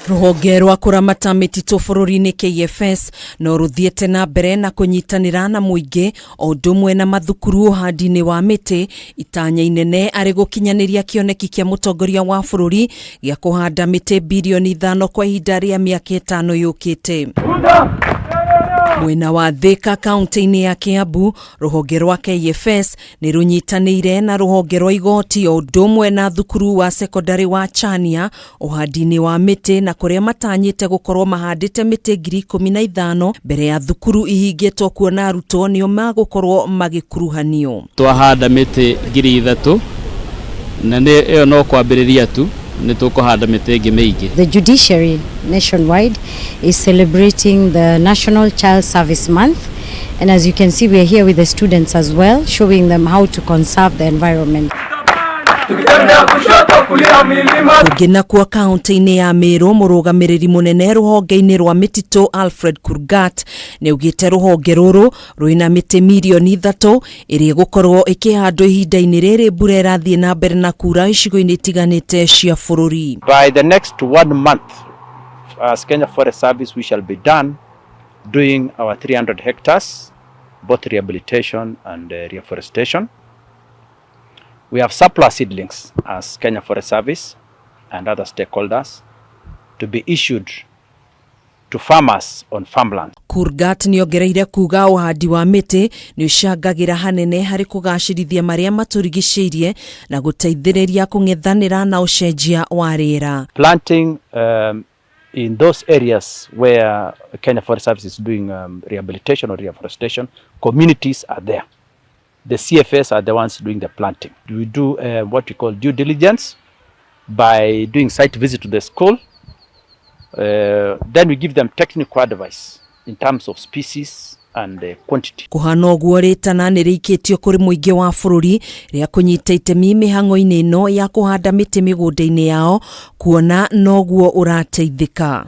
Ruhonge rwa kuramata mititu bururi-ini KFS no ruthiite nambere na kunyitanira na muingi o ũndũ ũmwe na mathukuru uhandi-ini wa miti itanya inene ari gukinyaniria kioneki kia mutongoria wa bururi gĩa kuhanda miti mbirioni ithano kwa ihinda rĩa miaka 5 yukite. Mwena wa Thika kaunti-ini ya Kiambu, ruhonge rwa KFS ni runyitanire na ruhonge rwa igoti o ũndũ ũmwe na thukuru wa sekondari wa Chania uhandi-ini wa miti na kuria matanyite gukorwo mahandite miti 15,000 mbere ya thukuru ihingĩtwo kuona arutwo nĩo magukorwo magikuruhanio. Twahanda miti 3,000 na ĩyo no kwambĩrĩria tu ni tukuhanda miti ĩngĩ mĩingĩ. The judiciary nationwide is celebrating the National Child Service Month, and as you can see, we are here with the students as well, showing them how to conserve the environment. Kugina kwa kaunti-ini ya Merũ, murugamiriri munene ruhonge-ini rwa mititu Alfred Kurgat ni ugite ruhonge ruru ruina miti milioni 3 iri gukorwo ikihandwo ihinda-ini riri mbura irathie na mbere na kura icigo-ini itiganite cia bururi. By the next 1 month, as Kenya Forest Service, we shall be done doing our 300 hectares, both rehabilitation and reforestation. We have surplus seedlings as Kenya Forest Service and other stakeholders to be issued to farmers on farmland. Kurgat ni ongereire kuga uhandi wa miti ni ucangagira hanene hari kugacirithia maria maturigicĩirie na guteithĩrĩria kung'ethanĩra na ucenjia wa rĩera. Planting in those areas where Kenya Forest Service is doing rehabilitation or reforestation, communities are there. The CFS are the ones doing the planting. We do what we call due diligence by doing site visit to the school. Then we give them technical advice in terms of species and quantity. Kuhana ũguo rĩtana nĩ rĩikĩtio kũrĩ mũingĩ wa bururi rĩa kunyita itemi mĩhang'o-inĩ ĩno ya kuhanda mĩtĩ mĩgũnda-inĩ yao kuona noguo ũrateithĩka.